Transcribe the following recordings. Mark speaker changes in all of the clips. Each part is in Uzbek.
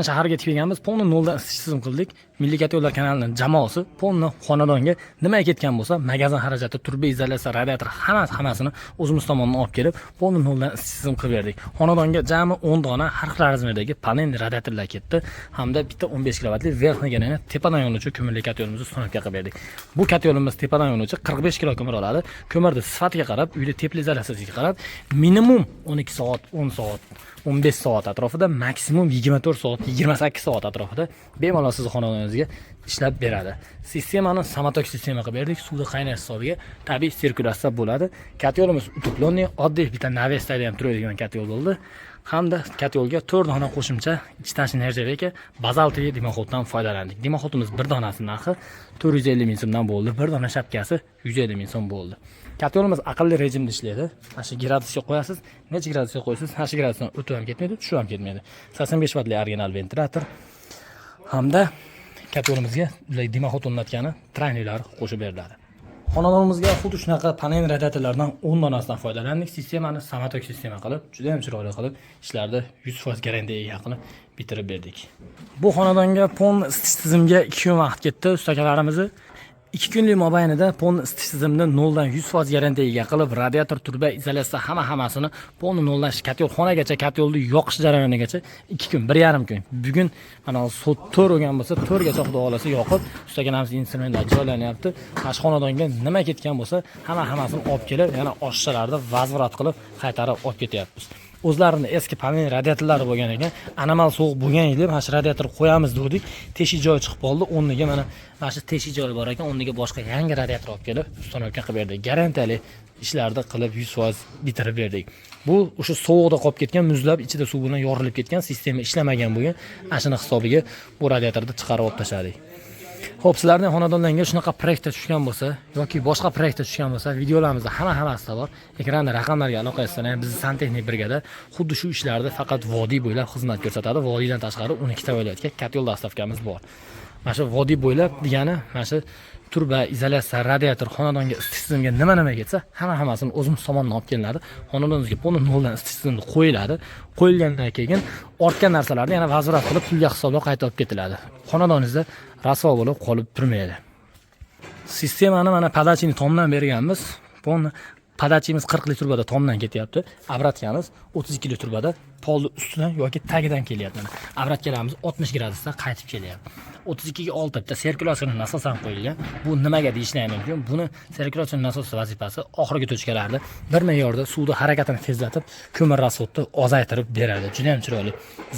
Speaker 1: Shaharga yetib kelganmiz, polni noldan isitish qildik. Milliy yo'llar kanalining jamoasi polni xonadonga nimaga ketgan bo'lsa, magazin xarajati, turba izolyatsiya, radiator hammasini o'zimiz tomonidan olib kelib, polni noldan isitish qilib berdik. Xonadonga jami 10 dona har xil razmerdagi panel radiatorlar ketdi, hamda bitta 15 kilovatli verxniga tepadan yonuvchi ko'mirli yo'limizni uстановка qilib berdik. Bu yo'limiz tepadan yonuvchi 45 kilo ko'mir oladi. Ko'mirni sifatiga qarab, uyda tepli izolyatsiyasiga qarab, minimum 12 soat, 10 soat 15 soat atrofida, maksimum 24 soat, 28 soat atrofida bemalol siz xonadoningizga ishlab beradi. Sistemani samotok sistema qilib berdik. Suvda qaynash hisobiga tabiiy sirkulyatsiya bo'ladi. Yo'limiz utuplonniy, oddiy bitta navesdagi ham turadigan yo'l bo'ldi. Hamda yo'lga 4 dona qo'shimcha ichki tashqi nержавейка bazaltiy dimoxoddan foydalandik. Dimoxodimiz bir donasi narxi 450 ming so'mdan bo'ldi. Bir dona shapkasi 150 ming so'm bo'ldi. Yo'limiz aqlli rejimda ishlaydi. Mana shu gradusga qo'yasiz, necha gradusga qo'yasiz, mana shu gradusdan o'tib ham ketmaydi, tushib ham ketmaydi. 85 vatli original ventilyator hamda yo'limizga dimoxod o'rnatgani traynerlar qo'shib beriladi. Xonadonimizga xuddi shunaqa panel radiatorlardan 10 donasidan foydalandik. Sistemani samotok sistema qilib, juda ham chiroyli qilib, ishlarda 100% garantiyaga qilib bitirib berdik. Bu xonadonga pon isitish tizimiga 2 kun vaqt ketdi. Ustakalarimizni 2 kunlik mobaynida pon isitish tizimini 0 dan 100% garantiyaga qilib, radiator, turba, izolyatsiya hammasini ponni 0 dan xonaga yo'lni yoqish jarayonigacha 2 kun, 1,5 kun. Bugun mana soat 4 bo'lgan bo'lsa, 4 gacha xudo xolasa yoqib, ustakalarimiz instrumentlar joylanyapti. Mana shu xonadonga nima ketgan bo'lsa, hammasini olib kelib, yana oshchalarda vazvirat qilib qaytarib olib ketyapmiz. O'zlarini eski panel radiatorlari bo'lgan ekan, anomal sovuq bo'lgan edi, mana shu radiator qo'yamiz dedik. Teshik joyi chiqib qoldi. O'rniga mana shu teshik joyi bor ekan, o'rniga boshqa yangi radiator olib kelib, uстановка qilib berdik. Garantiyali ishlarni qilib 100% bitirib berdik. Bu o'sha sovuqda qolib ketgan, muzlab ichida suv bilan yorilib ketgan, sistema ishlamagan bo'lgan. Ana shuni hisobiga bu radiatorni chiqarib olib tashladik. Xo'p, sizlarning xonadonlaringizga shunaqa proyektga tushgan bo'lsa yoki boshqa proyektga tushgan bo'lsa, videolarimizda hammasida bor. Ekranda raqamlarga aloqa qilsangiz, bizning Santexnik brigada xuddi shu ishlarda faqat vodiy bo'ylab xizmat ko'rsatadi. Vodiydan tashqari 12 ta viloyatga yo'l dastavkamiz bor. Mana shu vodiy bo'ylab degani, mana shu turba, izolyatsiya, radiator, xonadonga isitish tizimiga nima ketsa, hammasini o'zimiz tomonidan olib kelinadi. Xonadoningizga ponni 0 dan isitish tizimi qo'yiladi. Qo'yilgandan keyin ortgan narsalarni yana vaziraf qilib pulga hisoblab qayta olib ketiladi. Xonadoningizda rasvo bo'lib qolib turmaydi. Sistemani mana podachini tomdan berganmiz. Ponni podachimiz 40 li turbada tomdan ketyapti. Avratkamiz 32 li turbada polni ustidan yoki tagidan kelyapti. Avratkalarimiz 60 gradusda qaytib kelyapti. 32 ga 6 bitta sirkulyatsiya nasosi ham qo'yilgan. Bu nimaga deyishlar mumkin? Buni sirkulyatsiya nasosi vazifasi oxirgi tochkalarda bir me'yorda suvni harakatini tezlatib, ko'mir rasvodni ozaytirib beradi. Juda ham chiroyli.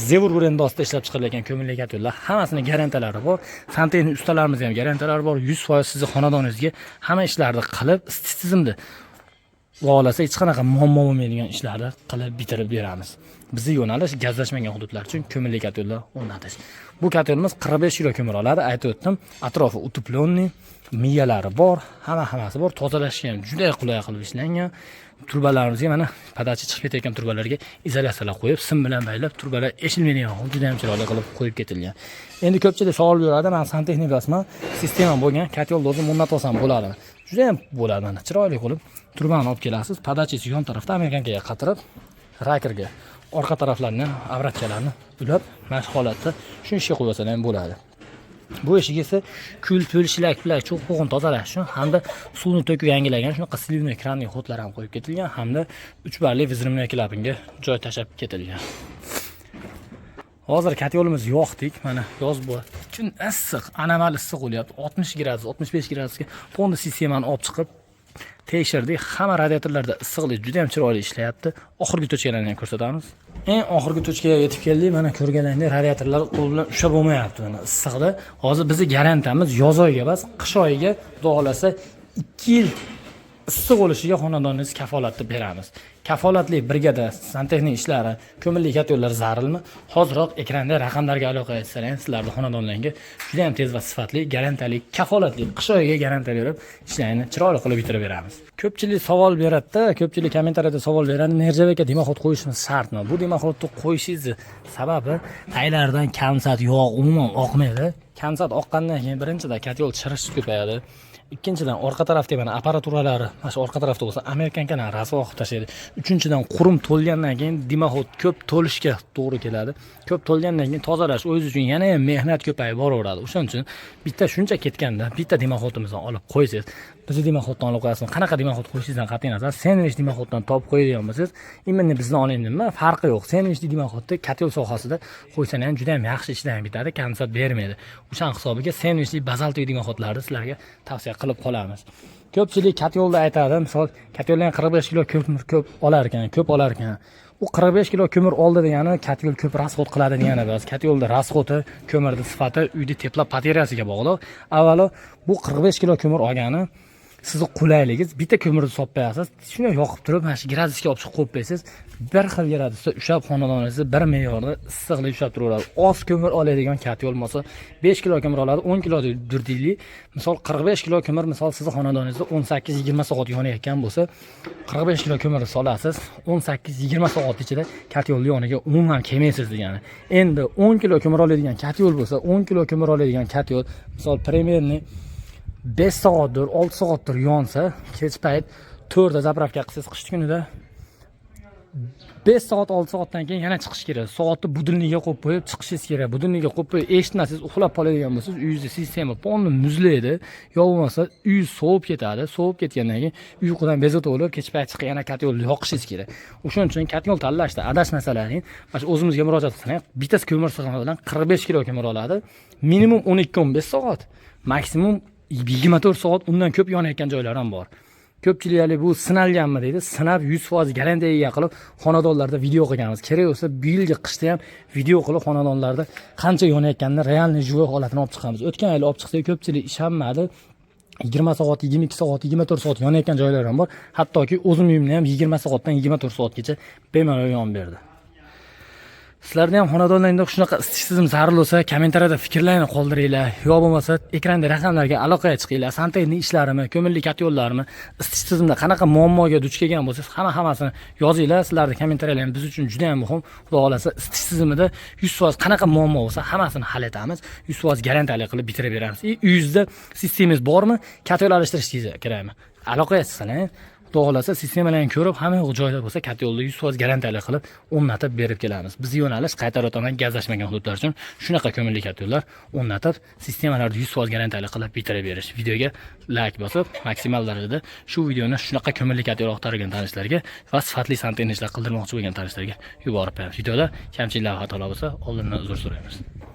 Speaker 1: Zevur brendi ostida ishlab chiqarilgan ko'mirli yo'llar hammasining garantiyalari bor. Santexnik ustalarimiz ham garantiyalari bor. 100% sizni xonadoningizga hamma ishlarni qilib, isitish tizimida xohlasa hech qanaqa muammo bo'lmaydigan ishlarni qilib bitirib beramiz. Bizning yo'nalish gazlashmagan hududlar uchun ko'mirli yo'llar o'rnatish. Bu yo'limiz 45 kilo ko'mir oladi. Aytib o'tdim, atrofi utuplonniy, miyalari bor, hammasi bor. Tozalashga ham juda qulay qilib ishlangan. Turbalarimizga mana podachi chiqib ketayotgan turbalarga izolyatsiyalar qo'yib, sim bilan baylab, turbalar eshilmaydigan holda juda ham chiroyli qilib qo'yib ketilgan. Endi ko'pchilik savol beradi, men Santexnik rasman sistema bo'lgan, yo'lni o'zim o'rnatolsam bo'ladimi? Juda ham bo'ladi, mana chiroyli qilib turbani olib kelasiz, podachisi yon tarafda amerikankaga qatirib, rakerga orqa taraflarini, avratkalarni ulab, mana shu holatda shu ishga qo'ysa ham bo'ladi. Bu eshik esa kul, pul, shilak, cho'q-po'g'in tozalash uchun hamda suvni to'kib yangilagan shunaqa slivniy kranli xodlar ham qo'yib ketilgan hamda 3 barli vizrimli klapinga joy tashab ketilgan. Hozir yo'limiz yoqdik, mana yoz bu. Kun issiq, anomal issiq bo'lyapti. 60 gradus, 65 gradusga ponni sistemani olib chiqib tekshirdik. Hamma radiatorlarda issiqlik juda ham chiroyli ishlayapti. Oxirgi tochkalarni ham ko'rsatamiz. Eng oxirgi tochkaga yetib keldik. Mana ko'rganlaringdek radiatorlar qo'l bilan ushlab bo'lmayapti mana issiqda. Hozir bizning garantiyamiz yoz oyiga emas, qish oyiga xudo xolasa 2 yil issiq bo'lishiga xonadoningiz kafolatni beramiz. Kafolatli brigada, Santexnik ishlari, ko'mirli yo'llar zarilmi? Hoziroq ekranda raqamlarga aloqa etsangiz, sizlarning xonadonlaringizga juda ham tez va sifatli, garantiyali, kafolatli qish oyiga garantiya berib, ishlarni chiroyli qilib bitirib beramiz. Ko'pchilik savol beradi-da, ko'pchilik kommentariyada savol beradi, nержавейка dimoxod qo'yishimiz shartmi? Bu dimoxodni qo'yishingiz sababi taylardan kamsat yog' umuman oqmaydi. Kamsat oqqandan keyin birinchidan yo'l chirish ko'payadi. Ikkinchidan orqa tarafda mana apparaturalari, mana shu orqa tarafda bo'lsa amerikankadan rasvo qilib tashlaydi. Uchinchidan qurum to'lgandan keyin dimoxod ko'p to'lishga to'g'ri keladi. Ko'p to'lgandan keyin tozalash o'zi uchun yana ham mehnat ko'payib boraveradi. O'shaning uchun bitta shuncha ketganda bitta dimoxodimizni olib qo'ysangiz, bizni dimoxoddan olib qo'yasiz. Qanaqa dimoxod qo'yishingizdan qat'iy nazar, sendvich dimoxoddan topib qo'yadigan bo'lsangiz, imminni bizni oling deyman, farqi yo'q. Sendvich dimoxodda katel sohasida qo'ysan ham juda ham yaxshi ishdan bitadi, konsert bermaydi. O'shan hisobiga sendvichli bazaltoy dimoxodlarni sizlarga tavsiya qilib qolamiz. Ko'pchilik katyolda aytadi, misol katyoldan 45 kilo ko'p olar ekan. U 45 kilo ko'mir oldi degani katyol ko'p rasxod qiladi degani emas. Katyolda rasxodi, ko'mirning sifati uyda teplab batareyasiga bog'liq. Avvalo bu 45 kilo ko'mir olgani sizni qulayligingiz, bitta ko'mirni sopmayasiz. Shuni yoqib turib, mana shu gradusga olib chiqib qo'yib qo'yasiz. Bir xil gradusda ushlab xonadoningizni bir me'yorda issiqlik ushlab turaveradi. Oz ko'mir oladigan katyol bo'lsa 5 kilo ko'mir oladi, 10 kilo durdili. Misol 45 kilo ko'mir, misol sizni xonadoningizda 18-20 soat yonayotgan bo'lsa, 45 kilo ko'mirni solasiz, 18-20 soat ichida katyolni yoniga umuman kelmaysiz degani. Endi 10 kilo ko'mir oladigan katyol bo'lsa, 10 kilo ko'mir oladigan katyol, misol primerni 5 soatdir, 6 soatdir yonsa, kech payt 4 da zapravka qilsangiz qish kunida 5 soat 6 soatdan keyin yana chiqish kerak. Soatni budilniga qo'yib qo'yib chiqishingiz kerak. Budilniga qo'yib qo'yib eshitmasangiz uxlab qoladigan bo'lsangiz, uyingizda sistema polni muzlaydi. Yo bo'lmasa uy sovib ketadi. Sovib ketgandan keyin uyqudan bezovta bo'lib, kech payt chiqib yana katyolni yoqishingiz kerak. O'shuning uchun katyol tanlashda adashmasalaring, mana shu o'zimizga murojaat qilsak, bittasi ko'mir sig'imi bilan 45 kilo ko'mir oladi. Minimum 12-15 soat, maksimum 24 soat undan ko'p yonayotgan joylar ham bor. Ko'pchilik bu sinalganmi deydi. Sinab 100% garantiyaga qilib xonadonlarda video qilganmiz. Kerak bo'lsa bu yilgi qishda ham video qilib xonadonlarda qancha yonayotganini realniy живой holatini olib chiqamiz. O'tgan yil olib chiqsak ko'pchilik ishonmadi. 20 soat, 22 soat, 24 soat yonayotgan joylar ham bor. Hattoki o'zim uyimda ham 20 soatdan 24 soatgacha bemalol yonib berdi. Sizlarda ham xonadonlaringizda shunaqa isitish tizimi zarur bo'lsa, kommentariyada fikrlarini qoldiringlar. Yo bo'lmasa ekranda raqamlarga aloqaga chiqinglar. Sanitariya ishlarimi, ko'mirli katyollarmi, isitish tizimida qanaqa muammoga duch kelgan bo'lsangiz, hammasini yozinglar. Sizlarning kommentariyalar biz uchun juda ham muhim. Xudo xolasa isitish tizimida 100% qanaqa muammo bo'lsa, hammasini hal etamiz. 100% garantiyali qilib bitirib beramiz. Uyingizda sistemangiz bormi? Katyol alishtirishingiz kerakmi? Aloqaga chiqsanglar, Xudo xolasa sistemalarni ko'rib, hamma joyda bo'lsa katyolni 100% garantiyali qilib o'rnatib berib kelamiz. Bizning yo'nalish qaytar o'taman gazlashmagan hududlar uchun shunaqa ko'mirli katyollar o'rnatib, sistemalarni 100% garantiyali qilib bitirib berish. Videoga like bosib, maksimal darajada shu videoni shunaqa ko'mirli katyol oqtargan tanishlarga va sifatli sanitariya ishlar qildirmoqchi bo'lgan tanishlarga yuborib beramiz. Videoda kamchiliklar va xatolar bo'lsa, oldindan uzr so'raymiz.